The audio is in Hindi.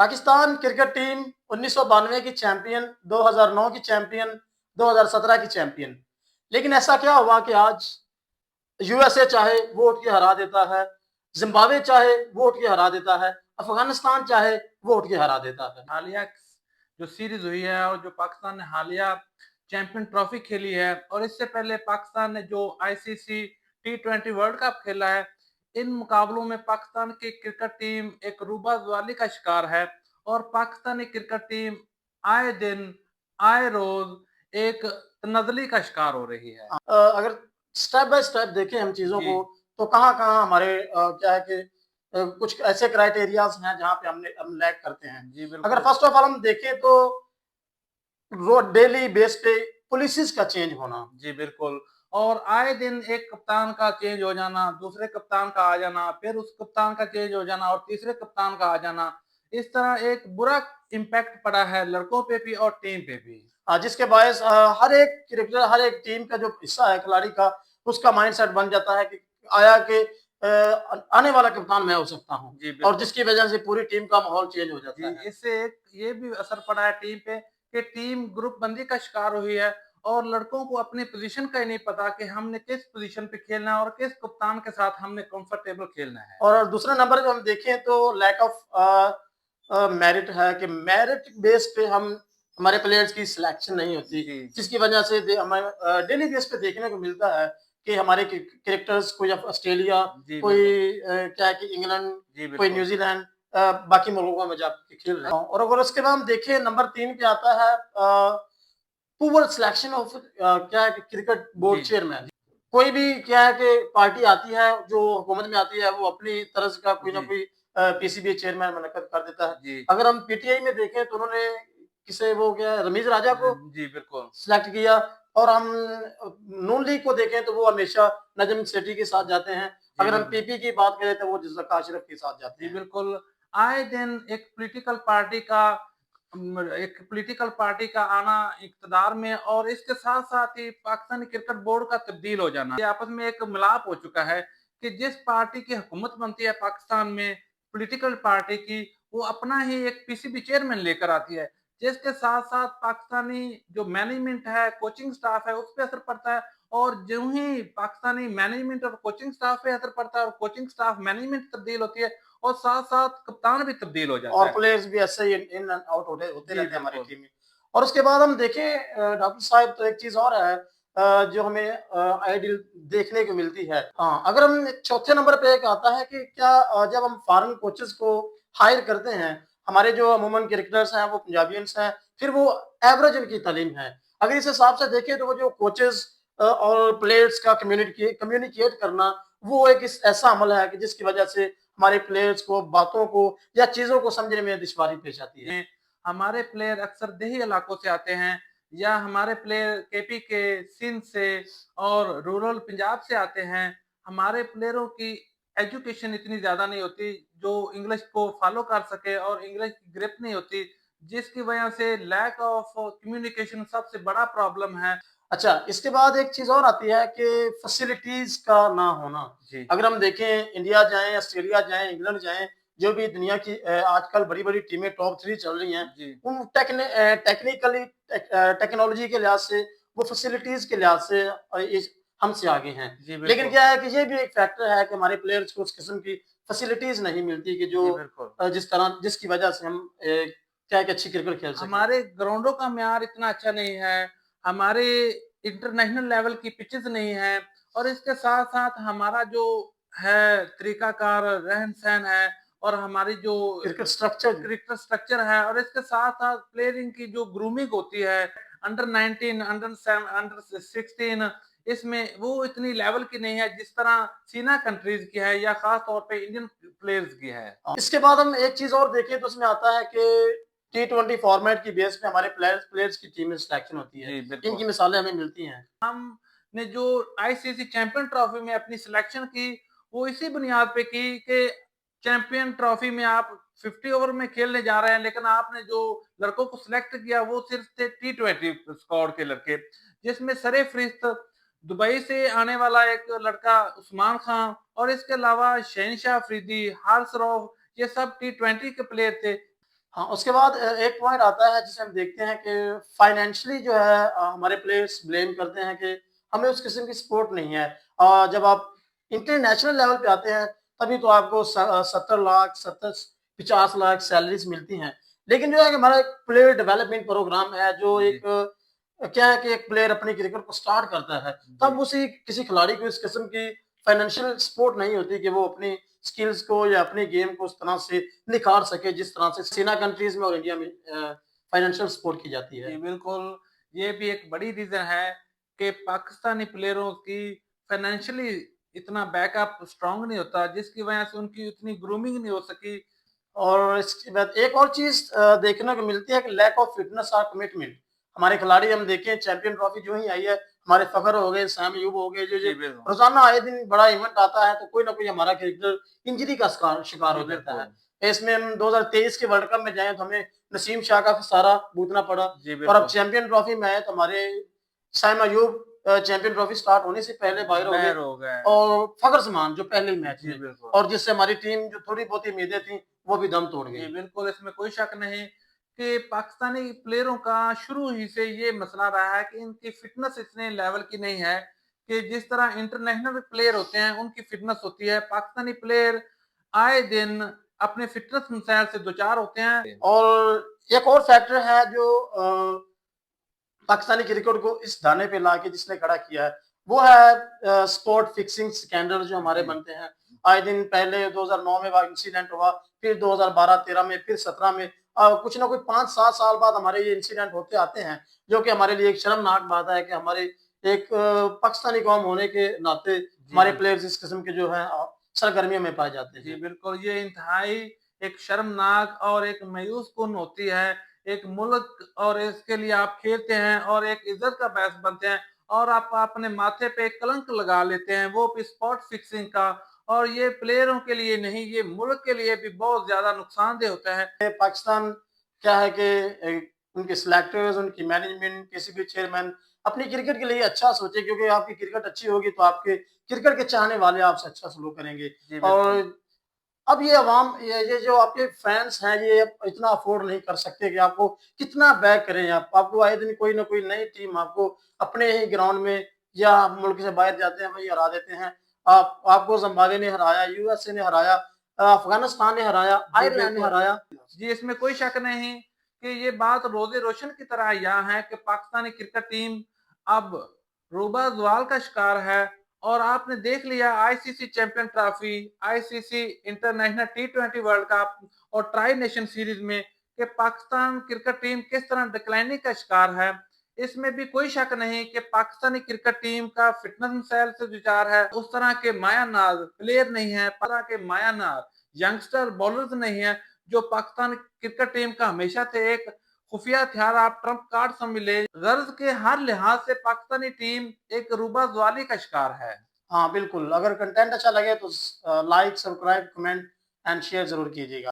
पाकिस्तान क्रिकेट टीम 1992 की चैंपियन, 2009 की चैंपियन, 2017 की चैंपियन। लेकिन ऐसा क्या हुआ कि आज यूएसए चाहे वो उठ के हरा देता है, जिम्बाब्वे चाहे वो उठ के हरा देता है, अफगानिस्तान चाहे वो उठ के हरा देता है। हालिया जो सीरीज हुई है और जो पाकिस्तान ने हालिया चैंपियन ट्रॉफी खेली है और इससे पहले पाकिस्तान ने जो आईसीसी टी20 वर्ल्ड कप खेला है, इन मुकाबलों में पाकिस्तान की क्रिकेट टीम एक रूबाजुआली का शिकार है और पाकिस्तानी क्रिकेट टीम आए दिन आए रोज एक नजली का शिकार हो रही है। अगर स्टेप बाय स्टेप देखें हम चीजों जी को, तो कहाँ-कहाँ हमारे क्या है कि कुछ ऐसे क्राइटेरियाज हैं जहाँ पे हम लैग करते हैं। जी अगर बिल्कुल। फर्स्ट ऑफ ऑल हम देखें तो रोज डेली बेस पे पॉलिसीज का चेंज होना। जी बिल्कुल। और आए दिन एक कप्तान का चेंज हो जाना, दूसरे कप्तान का आ जाना, फिर उस कप्तान का चेंज हो जाना और तीसरे कप्तान का आ जाना, इस तरह एक बुरा इम्पैक्ट पड़ा है लड़कों पे भी और टीम पे भी। जिसके बायस हर एक क्रिकेटर, हर एक टीम का जो हिस्सा है खिलाड़ी का, उसका माइंडसेट बन जाता है कि आया कि आने वाला कप्तान मैं हो सकता हूँ, जी और बिल्कुल। जिसकी वजह से पूरी टीम का माहौल चेंज हो जी, जाता है। इससे एक ये भी असर पड़ा है टीम पे कि टीम ग्रुप बंदी का शिकार हुई है और लड़कों को अपनी पोजीशन का ही नहीं पता कि हमने किस पोजीशन पे खेलना है और किस कप्तान के साथ हमने कंफर्टेबल खेलना है। और दूसरा नंबर पे हम देखें तो लैक ऑफ मेरिट है कि मेरिट बेस पे हम हमारे प्लेयर्स की सिलेक्शन नहीं होती, जी, जिसकी वजह से हमें डेली बेस पे देखने को मिलता है कि हमारे क्रिकेटर्स कोई ऑस्ट्रेलिया, जी कोई बिल्कुल। क्या है कि इंग्लैंड, जी कोई बिल्कुल। न्यूजीलैंड, बाकी मुल्कों में जाके खेल रहे हैं। और अगर उसके बाद हम देखें नंबर 3 पे आता है पुअर सिलेक्शन ऑफ क्या है कि क्रिकेट बोर्ड जी, चेयरमैन। कोई भी क्या है कि पार्टी आती है जो हुकूमत में आती है, वो अपनी तरफ का कोई ना जी, कोई पीसीबी चेयरमैन मुनक्कद कर देता है। जी। अगर हम पीटीआई में देखें तो उन्होंने किसे वो क्या रमीज राजा को जी बिल्कुल। सिलेक्ट किया, और हम नून लीग को देखें तो वो हमेशा नजम सेठी के साथ जाते हैं। जी अगर हम बिल्कुल। पीपी की बात करें तो वो जका अशरफ के साथ जाते जी हैं। बिल्कुल। आए दिन एक पॉलिटिकल पार्टी का आना इक़्तिदार में और इसके साथ-साथ ही पाकिस्तानी क्रिकेट बोर्ड का तब्दील हो जाना। ये आपस में एक मिलाप हो चुका है कि जिस पार्टी की हुकूमत बनती है पाकिस्तान में, पॉलिटिकल पार्टी की, वो अपना ही एक पीसीबी चेयरमैन लेकर आती है। जिसके साथ-साथ पाकिस्तानी जो मैनेजमेंट है, कोचिंग स्टाफ है, उस पे असर पड़ता है और ज्यों ही पाकिस्तानी मैनेजमेंट और कोचिंग स्टाफ पे असर पड़ता है और कोचिंग स्टाफ मैनेजमेंट तब्दील होती है और साथ-साथ कप्तान भी तब्दील हो और जाता है। प्लेयर्स भी ऐसे ही इन एंड आउट होते जी, रहते हैं हमारी बिल्कुल। टीम में। और उसके बाद हम देखें डॉक्टर साहब, तो एक चीज और है जो हमें आइडियल देखने को मिलती है। हाँ, अगर हम चौथे नंबर पे एक आता है कि क्या जब हम फॉरेन कोचेस को हायर करते हैं, हमारे जो अमूमन क्रिकेटर्स हैं वो पंजाबियंस हैं, फिर वो एवरेज उनकी तालीम है। अगर इस हिसाब से देखें तो वो जो कोचेस और प्लेयर्स का कम्युनिकेट करना, वो एक ऐसा अमल है कि जिसकी वजह से हमारे प्लेयर्स को बातों को या चीजों को समझने में दुश्वारी पेश आती है। में हमारे प्लेयर अक्सर देही इलाकों से आते हैं या हमारे प्लेयर केपी के सिंध से और रूरल पंजाब से आते हैं। हमारे प्लेयरों की एजुकेशन इतनी ज़्यादा नहीं होती जो इंग्लिश को फ़ॉलो कर सके और इंग्लिश की ग्रिप नहीं होती, जिसकी वजह से लैक ऑफ कम्युनिकेशन सबसे बड़ा प्रॉब्लम है। अच्छा, इसके बाद एक चीज और आती है कि फैसिलिटीज का ना होना। जी, अगर हम देखें इंडिया जाएं, ऑस्ट्रेलिया जाएं, इंग्लैंड जाएं, जो भी दुनिया की आजकल बड़ी बड़ी टीमें टॉप 3 चल रही हैं, जी, उन टेक्निकली टेक्नोलॉजी के लिहाज से, वो फैसिलिटीज के लिहाज से हमसे आगे हैं। जी लेकिन बिल्कुल। क्या है कि ये भी एक फैक्टर है कि हमारे प्लेयर्स को उस किस्म की फैसिलिटीज नहीं मिलती कि जो जी बिल्कुल। जिसकी वजह से हम क्या है कि अच्छी क्रिकेट खेल सकें। हमारे ग्राउंडों का म्यार इतना अच्छा नहीं है, हमारे इंटरनेशनल लेवल की पिचेज़ नहीं है और इसके साथ-साथ हमारा जो है तरीकाकार रहन-सहन है और हमारी जो क्रिकेट स्ट्रक्चर क्रिकेट स्ट्रक्चर है और इसके साथ-साथ प्लेयरिंग की जो ग्रूमिंग होती है, अंडर 19, अंडर 16 इसमें वो इतनी लेवल की नहीं है जिस तरह सीना कंट्रीज़ की है या ख़ास तौर पे इंडियन प्लेयर्स की है। इसके बाद हम एक चीज और देखें तो उसमें आता है कि टी20 फॉर्मेट की बेस पे हमारे प्लेयर्स प्लेयर्स की टीम में सिलेक्शन होती है। जी, बिल्कुल। इनकी मिसालें हमें मिलती हैं। हमने जो आईसीसी चैंपियन ट्रॉफी में अपनी सिलेक्शन की, वो इसी बुनियाद पे की कि चैंपियन ट्रॉफी में आप 50 ओवर में खेलने जा रहे हैं, लेकिन आपने जो लड़कों को सिलेक्ट किया वो सिर्फ थे टी20 स्क्वाड के लड़के, जिसमें सरे-फहरिस्त दुबई से आने वाला एक लड़का उस्मान खान और इसके अलावा शहनशाह अफरीदी, हारिस रऊफ ये सब टी20 के प्लेयर थे। हाँ, उसके बाद एक पॉइंट आता है जिसे हम देखते हैं कि फाइनेंशियली जो है हमारे प्लेयर्स ब्लेम करते हैं कि हमें उस किस्म की सपोर्ट नहीं है। जब आप इंटरनेशनल लेवल पे आते हैं तभी तो आपको 70 लाख 50 लाख सैलरीज मिलती हैं। लेकिन जो है कि हमारा एक प्लेयर डेवलपमेंट प्रोग्राम है जो जी, एक क्या है कि एक प्लेयर अपनी क्रिकेट को स्टार्ट करता है, जी। तब उसी किसी खिलाड़ी को इस किस्म की फाइनेंशियल सपोर्ट नहीं होती कि वो अपनी स्किल्स को या अपनी गेम को उस तरह से निखार सके जिस तरह से सीना कंट्रीज में और इंडिया में फाइनेंशियल सपोर्ट की जाती जी, है। बिल्कुल, ये भी एक बड़ी रीज़न है कि पाकिस्तानी प्लेयरों की फाइनेंशियली इतना बैकअप स्ट्रॉन्ग नहीं होता, जिसकी वजह से उनकी उतनी ग्रूमिंग नहीं हो सकी। और इसके बाद एक और चीज़ देखने को मिलती है कि लैक ऑफ फिटनेस और कमिटमेंट। हमारे खिलाड़ी हम देखें चैंपियन ट्रॉफी जो ही आई है, हमारे फ़खर हो गए, साम अयूब हो गए, जो जी, बिल्कुल। रोज़ाना आए दिन बड़ा इवेंट आता है तो कोई ना कोई हमारा क्रिकेटर इंजरी का शिकार जी, हो जाता बिल्कुल। है। इसमें हम 2023 के वर्ल्ड कप में जाएँ तो हमें नसीम शाह का खसारा भुगतना पड़ा जी, और अब बिल्कुल। चैंपियन ट्रॉफी में आए तो हमारे साम अयूब चैंपियन ट्रॉफी स्टार्ट होने से पहले बाहर हो गए बैर हो गए। और फ़खर जमान जो पहले ही मैच जी, में बिल्कुल। और जिससे हमारी टीम जो थोड़ी बहुत उम्मीदें थी, वो भी दम तोड़ जी, गई। बिल्कुल, इसमें कोई शक नहीं कि पाकिस्तानी प्लेयरों का शुरू ही से ये मसला रहा है कि इनकी फ़िटनेस इतने लेवल की नहीं है कि जिस तरह इंटरनेशनल प्लेयर होते हैं, उनकी फ़िटनेस होती है। पाकिस्तानी प्लेयर आए दिन अपने फ़िटनेस मसाइल से दो-चार होते हैं। और एक और फैक्टर है जो पाकिस्तानी क्रिकेट को इस दाने पे लाके जिसने खड़ा किया है, वो है स्पॉट फिक्सिंग स्कैंडल जो हमारे जी, बनते हैं। आए दिन पहले 2009 में वहाँ इंसिडेंट हुआ, फिर 2012-13 में, फिर 17 में कुछ ना कुछ 5-7 साल बाद हमारे ये इंसिडेंट होते आते हैं, जो कि हमारे लिए एक शर्मनाक बात है कि हमारे एक पाकिस्तानी कौम होने के नाते जी, हमारे बिल्कुल। प्लेयर्स इस किस्म के जो हैं सरगर्मियों में पाए जाते जी, हैं। बिल्कुल, ये इंतहाई एक शर्मनाक और एक मायूसकुन होती है। एक मुल्क और इसके लिए आप खेलते हैं और एक इज़्ज़त का बायस बनते हैं और आप अपने माथे पे कलंक लगा लेते हैं, वो भी स्पॉट फिक्सिंग का और ये प्लेयरों के लिए नहीं, ये मुल्क के लिए भी बहुत ज़्यादा नुकसानदेह होता है। पाकिस्तान क्या है कि उनके सिलेक्टर्स, उनकी मैनेजमेंट, किसी भी चेयरमैन अपनी क्रिकेट के लिए अच्छा सोचे क्योंकि आपकी क्रिकेट अच्छी होगी तो आपके क्रिकेट के चाहने वाले आपसे अच्छा सलूक करेंगे। जी, बिल्कुल। और अब ये अवाम ये जो आपके फैन्स हैं ये अब इतना अफ़ोर्ड नहीं कर सकते कि आपको कितना बैक करें आप। आपको आए दिन कोई ना कोई नई टीम आपको अपने ही ग्राउंड में या आप मुल्क से बाहर जाते हैं वहीं हरा देते हैं। आपको ज़िम्बाब्वे ने हराया, यूएसए ने हराया, अफ़गानिस्तान ने हराया, जी, आयरलैंड ने बिल्कुल। हराया। जी, इसमें कोई शक नहीं कि ये बात रोज़े रोशन की तरह यहाँ है कि पाकिस्तानी क्रिकेट टीम अब रूबा ज़वाल का शिकार है और आपने देख लिया ICC champion trophy, ICC international टी20 वर्ल्ड कप और ट्राई नेशन सीरीज़ में कि पाकिस्तान क्रिकेट टीम किस तरह डिक्लाइनिंग का शिकार है। इसमें भी कोई शक नहीं कि पाकिस्तानी क्रिकेट टीम का फिटनेस मसाइल से विचार है। उस तरह के मायानाज प्लेयर नहीं है, तरह के मायानाज यंगस्टर बॉलर्स नहीं है, जो पाकिस्तान क्रिकेट टीम का हमेशा से एक खुफिया हथियार आप ट्रम्प कार्ड समझ लें। गर्ज के हर लिहाज से पाकिस्तानी टीम एक रूबा ज़वाली का शिकार है। हाँ, बिल्कुल। अगर कंटेंट अच्छा लगे तो like, subscribe, comment and share ज़रूर कीजिएगा।